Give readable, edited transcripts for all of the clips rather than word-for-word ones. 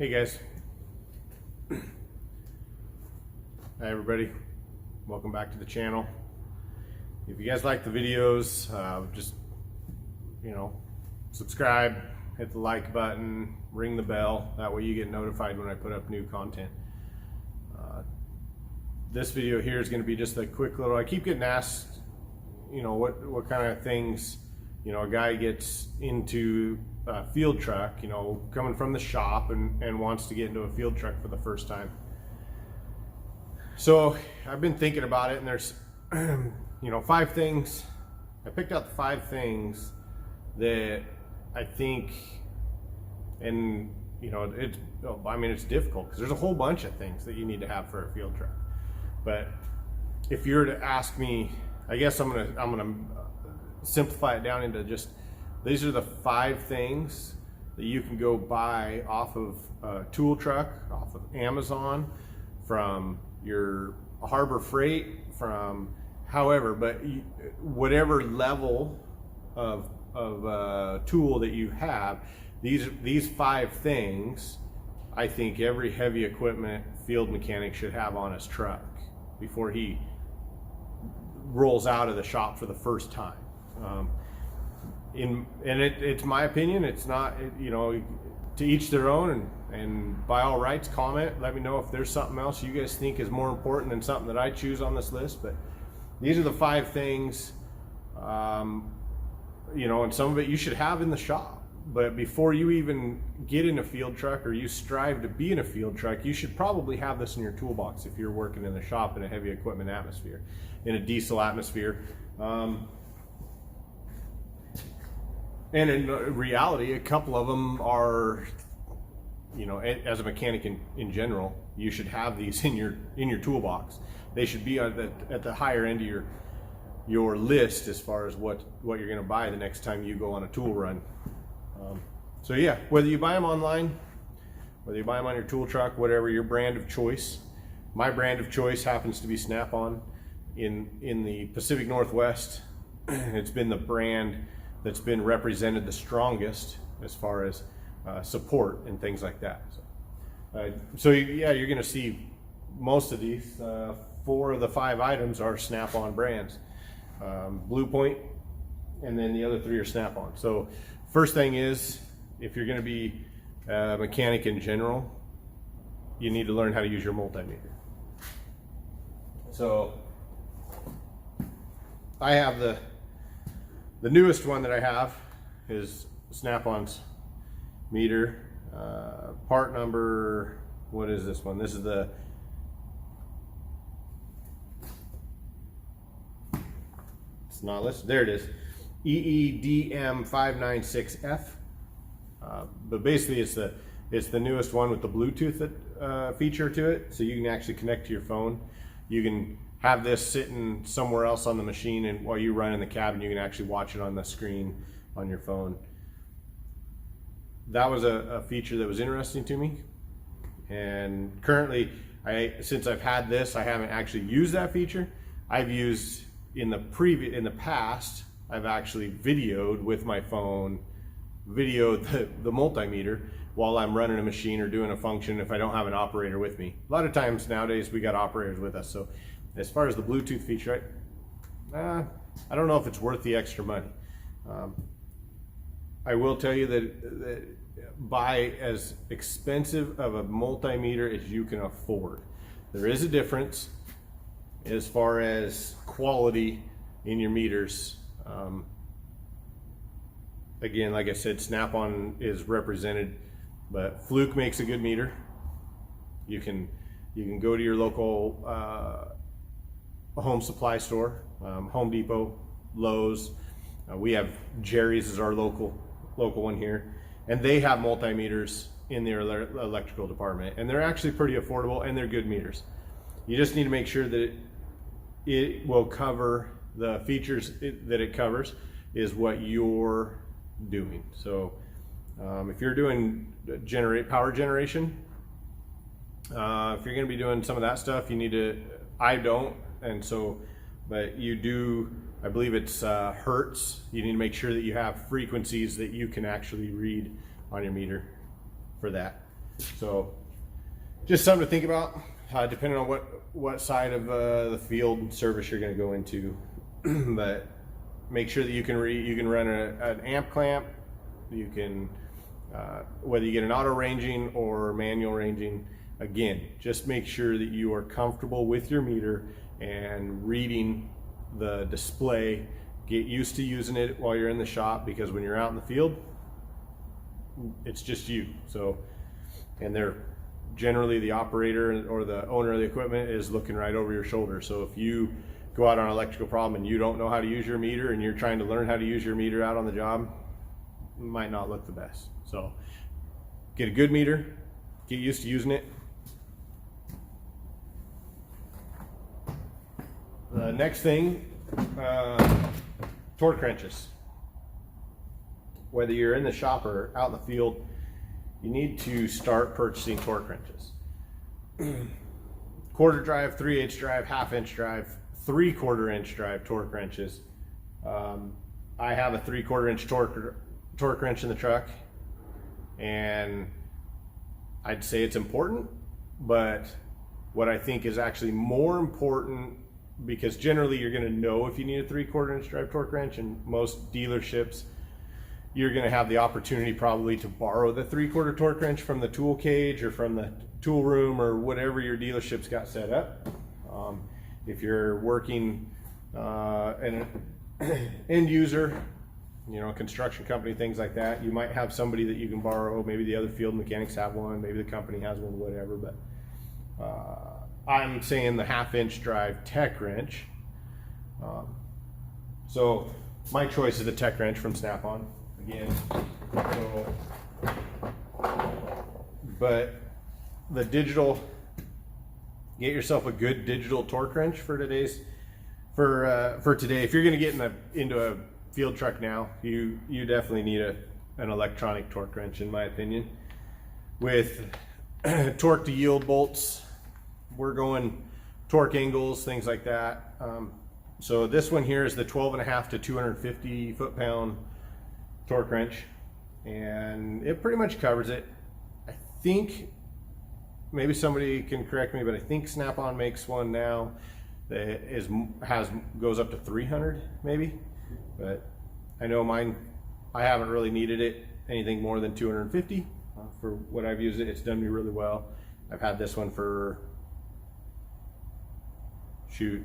Hey guys. Hi everybody. Welcome back to the channel. If you guys like the videos, just, subscribe, hit the like button, ring the bell. That way you get notified when I put up new content. This video here is going to be just a quick little, I keep getting asked, what kind of things, a guy gets into a field truck, coming from the shop and wants to get into a field truck for the first time. So I've been thinking about it, and there's, 5 things. I picked out the 5 things that I think, and it's difficult because there's a whole bunch of things that you need to have for a field truck. But if you were to ask me, I guess I'm gonna simplify it down into just, these are the 5 things that you can go buy off of a tool truck, off of Amazon, from your Harbor Freight, from however, but whatever level of tool that you have, these 5 things I think every heavy equipment field mechanic should have on his truck before he rolls out of the shop for the first time. It's my opinion. It's not, to each their own, and by all rights, comment, let me know if there's something else you guys think is more important than something that I choose on this list. But these are the 5 things, and some of it you should have in the shop. But before you even get in a field truck, or you strive to be in a field truck, you should probably have this in your toolbox if you're working in the shop in a heavy equipment atmosphere, in a diesel atmosphere. And in reality, a couple of them are, as a mechanic in general, you should have these in your toolbox. They should be at the higher end of your list as far as what you're going to buy the next time you go on a tool run. So yeah, whether you buy them online, whether you buy them on your tool truck, whatever your brand of choice. My brand of choice happens to be Snap-on. In the Pacific Northwest, it's been the brand that's been represented the strongest as far as support and things like that. So yeah, you're going to see most of these. 4 of the 5 items are Snap-on brands. Blue Point, and then the other 3 are Snap-on. So first thing is, if you're going to be a mechanic in general, you need to learn how to use your multimeter. So I have the newest one that I have is Snap-on's meter. Part number, what is this one? This is it's not listed. There it is. EEDM596F. But basically it's the newest one with the Bluetooth feature to it, so you can actually connect to your phone. You can have this sitting somewhere else on the machine, and while you run in the cabin, you can actually watch it on the screen on your phone. That was a feature that was interesting to me, and currently, since I've had this, I haven't actually used that feature. I've used in the past, I've actually videoed with my phone, videoed the multimeter while I'm running a machine or doing a function if I don't have an operator with me. A lot of times nowadays we got operators with us, so as far as the Bluetooth feature, I don't know if it's worth the extra money. I will tell you that buy as expensive of a multimeter as you can afford. There is a difference as far as quality in your meters. Again, like I said, Snap-on is represented, but Fluke makes a good meter. You can go to your local home supply store, Home Depot, Lowe's. We have Jerry's as our local one here, and they have multimeters in their electrical department, and they're actually pretty affordable, and they're good meters. You just need to make sure that it will cover the features that it covers is what you're doing. So if you're doing power generation, if you're going to be doing some of that stuff, you need to, I don't, and so, but you do, I believe it's hertz. You need to make sure that you have frequencies that you can actually read on your meter for that. So just something to think about, depending on what side of the field service you're going to go into. But make sure that you can run an amp clamp. You can whether you get an auto ranging or manual ranging. Again, just make sure that you are comfortable with your meter and reading the display. Get used to using it while you're in the shop, because when you're out in the field, it's just you. So, and they're generally, the operator or the owner of the equipment is looking right over your shoulder. So if you go out on an electrical problem and you don't know how to use your meter and you're trying to learn how to use your meter out on the job, it might not look the best. So get a good meter, get used to using it. The next thing, torque wrenches. Whether you're in the shop or out in the field, you need to start purchasing torque wrenches. Quarter drive, 3/8 drive, 1/2 inch drive, 3/4 inch drive torque wrenches. I have a 3/4 inch torque wrench in the truck, and I'd say it's important, but what I think is actually more important, because generally you're going to know if you need a 3/4 inch drive torque wrench, and most dealerships you're going to have the opportunity probably to borrow the 3/4 torque wrench from the tool cage or from the tool room or whatever your dealership's got set up. If you're working an end user, you know, a construction company, things like that, you might have somebody that you can borrow. Maybe the other field mechanics have one, maybe the company has one, whatever. But I'm saying the 1/2 inch drive tech wrench. So my choice is the tech wrench from Snap-on again. So, but the digital, get yourself a good digital torque wrench for today. If you're going to get into a field truck now, you definitely need an electronic torque wrench, in my opinion. With torque to yield bolts, we're going torque angles, things like that. So this one here is the 12.5 to 250 foot-pound torque wrench, and it pretty much covers it. I think, maybe somebody can correct me, but I think Snap-on makes one now that goes up to 300 maybe. But I know mine, I haven't really needed it anything more than 250 for what I've used it. It's done me really well. I've had this one for, shoot,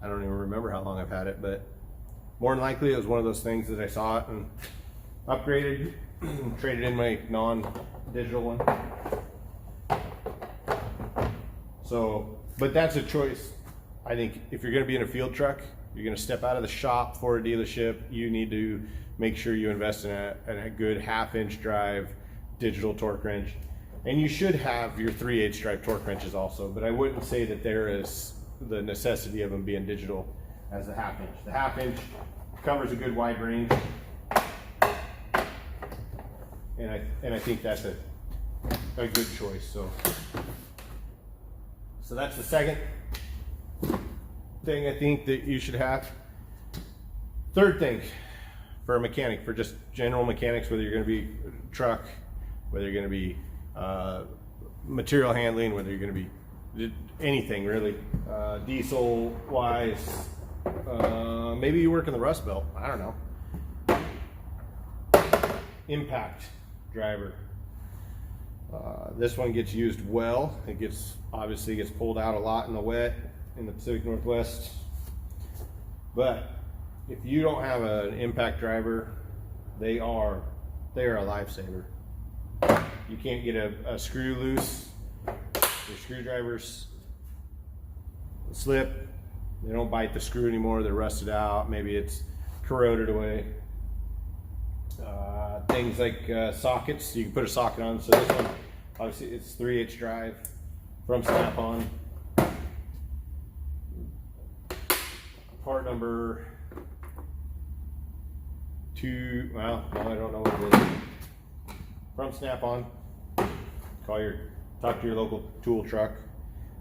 I don't even remember how long I've had it, but more than likely it was one of those things that I saw it and upgraded, traded in my non-digital one. So, but that's a choice. I think if you're going to be in a field truck, you're going to step out of the shop for a dealership, you need to make sure you invest in a good 1/2 inch drive digital torque wrench. And you should have your 3/8 drive torque wrenches also, but I wouldn't say that there is the necessity of them being digital as the 1/2 inch. The 1/2 inch covers a good wide range, and I think that's a good choice. So that's the second thing I think that you should have. Third thing for a mechanic, for just general mechanics, whether you're going to be truck, whether you're going to be material handling, whether you're going to be anything really, diesel wise, maybe you work in the Rust Belt, I don't know. Impact driver. This one gets used well. It obviously gets pulled out a lot in the wet in the Pacific Northwest. But if you don't have an impact driver, they are a lifesaver. You can't get a screw loose. Your screwdrivers slip. They don't bite the screw anymore. They're rusted out. Maybe it's corroded away. Things like sockets, you can put a socket on. So this one, obviously, it's 3/8 drive from Snap-on. Part number 2. Well, no, I don't know what it is. From Snap-on. Talk to your local tool truck.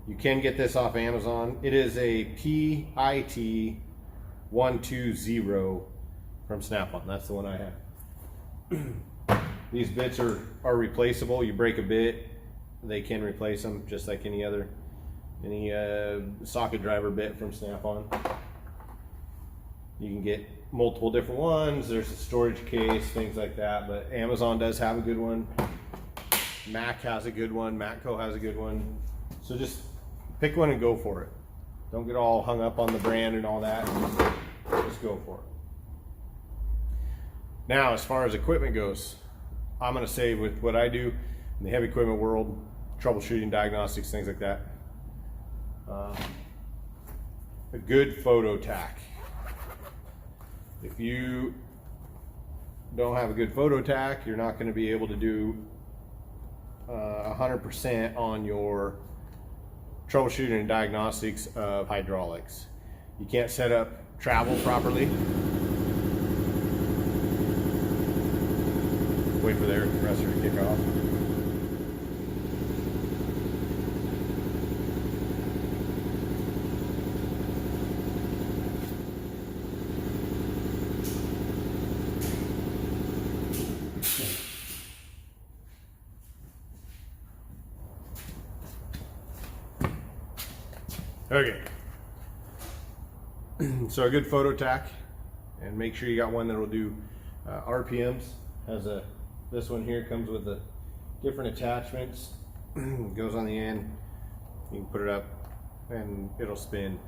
You can get this off Amazon. It is a PIT 120 from Snap-on. That's the one I have. These bits are replaceable. You break a bit, they can replace them just like any socket driver bit from Snap-on. You can get multiple different ones. There's a storage case, things like that, but Amazon does have a good one. Mac has a good one. Matco has a good one. So just pick one and go for it. Don't get all hung up on the brand and all that. Just go for it. Now, as far as equipment goes, I'm going to say with what I do in the heavy equipment world, troubleshooting, diagnostics, things like that, a good photo tack. If you don't have a good photo tack, you're not going to be able to do 100% on your troubleshooting and diagnostics of hydraulics. You can't set up travel properly. Wait for the air compressor to kick off. Okay, so a good photo tack, and make sure you got one that will do RPMs. This one here comes with the different attachments. Goes on the end. You can put it up and it'll spin.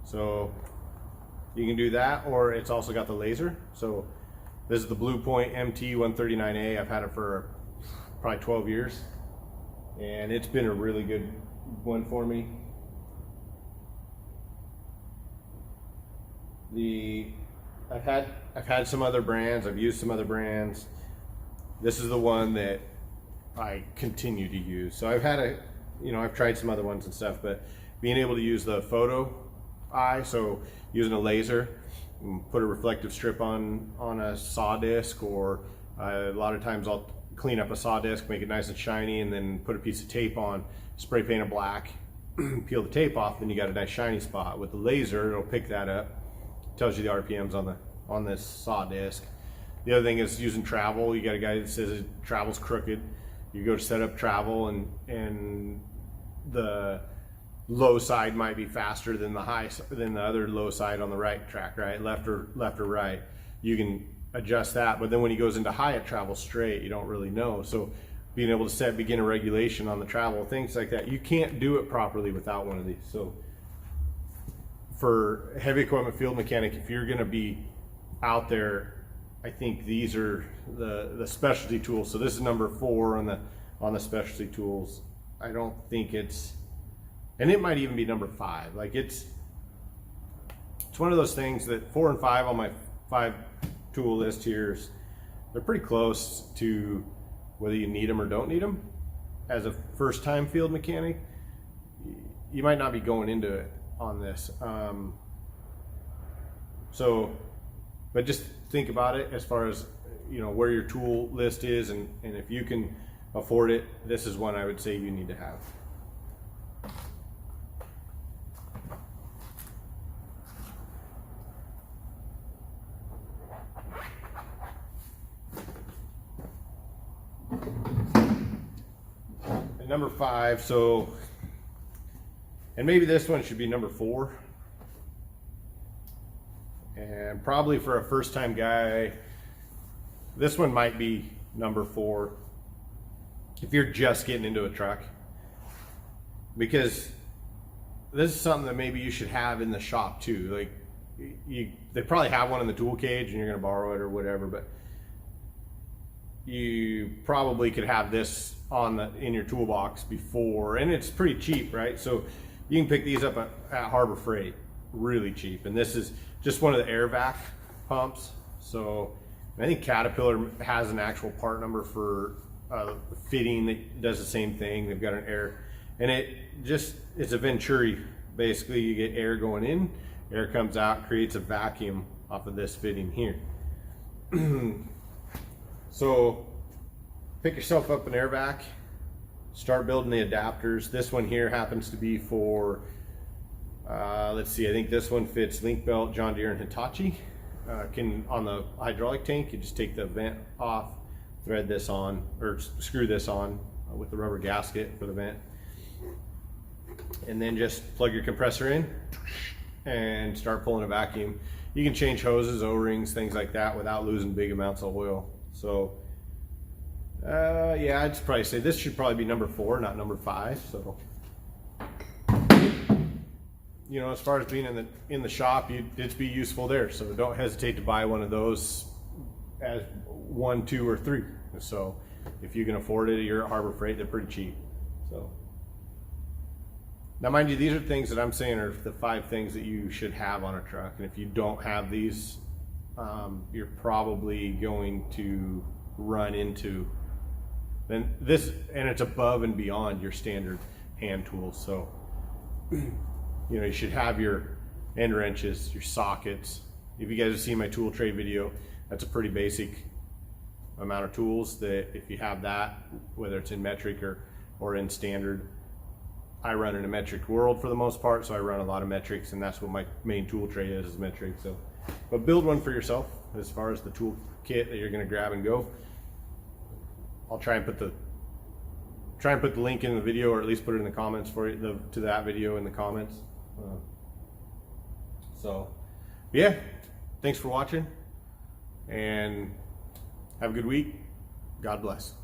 So you can do that, or it's also got the laser. So this is the Blue Point MT139A. I've had it for probably 12 years, and it's been a really good one for me. I've had some other brands. I've used some other brands. This is the one that I continue to use. So I've tried some other ones and stuff, but being able to use the photo eye, so using a laser, put a reflective strip on a saw disc, or a lot of times I'll clean up a saw disc, make it nice and shiny, and then put a piece of tape on, spray paint it black, peel the tape off, then you got a nice shiny spot. With the laser, it'll pick that up. Tells you the RPMs on this saw disc. The other thing is using travel. You got a guy that says travel's crooked. You go to set up travel, and the low side might be faster than the other low side on the right track, right? Left or right. You can adjust that, but then when he goes into high, it travels straight. You don't really know. So being able to set beginner regulation on the travel, things like that, you can't do it properly without one of these. So for heavy equipment field mechanic, if you're going to be out there, I think these are the specialty tools. So this is number 4 on the specialty tools. I don't think it's, and it might even be number 5. Like it's one of those things that 4 and 5 on my 5 tool list here, they're pretty close to whether you need them or don't need them. As a first time field mechanic, you might not be going into it on this. But just think about it as far as, where your tool list is, and if you can afford it, this is one I would say you need to have. And number 5, and maybe this one should be number 4. And probably for a first time guy, this one might be number 4 if you're just getting into a truck, because this is something that maybe you should have in the shop too. Like they probably have one in the tool cage and you're going to borrow it or whatever, but you probably could have this in your toolbox before, and it's pretty cheap, right? So you can pick these up at Harbor Freight, really cheap. And this is just one of the air vac pumps. So I think Caterpillar has an actual part number for fitting that does the same thing. They've got an air, and it's a Venturi. Basically, you get air going in, air comes out, creates a vacuum off of this fitting here. So pick yourself up an air vac, start building the adapters. This one here happens to be for, let's see, I think this one fits Link Belt, John Deere, and Hitachi. On the hydraulic tank, you just take the vent off, thread this on, or screw this on with the rubber gasket for the vent. And then just plug your compressor in and start pulling a vacuum. You can change hoses, O-rings, things like that without losing big amounts of oil. So yeah, I'd probably say this should probably be number 4, not number 5. So, you know, as far as being in the shop, it'd be useful there. So don't hesitate to buy one of those as 1, 2, or 3. So if you can afford it, you're at Harbor Freight, they're pretty cheap. So now, mind you, these are things that I'm saying are the 5 things that you should have on a truck. And if you don't have these, you're probably going to run into then this, and it's above and beyond your standard hand tools. So, you know, you should have your end wrenches, your sockets. If you guys have seen my tool tray video, that's a pretty basic amount of tools that if you have that, whether it's in metric or in standard. I run in a metric world for the most part, so I run a lot of metrics, and that's what my main tool tray is metric. So, but build one for yourself as far as the tool kit that you're going to grab and go. I'll try and put the link in the video, or at least put it in the comments for you, to that video in the comments. So yeah, thanks for watching, and have a good week. God bless.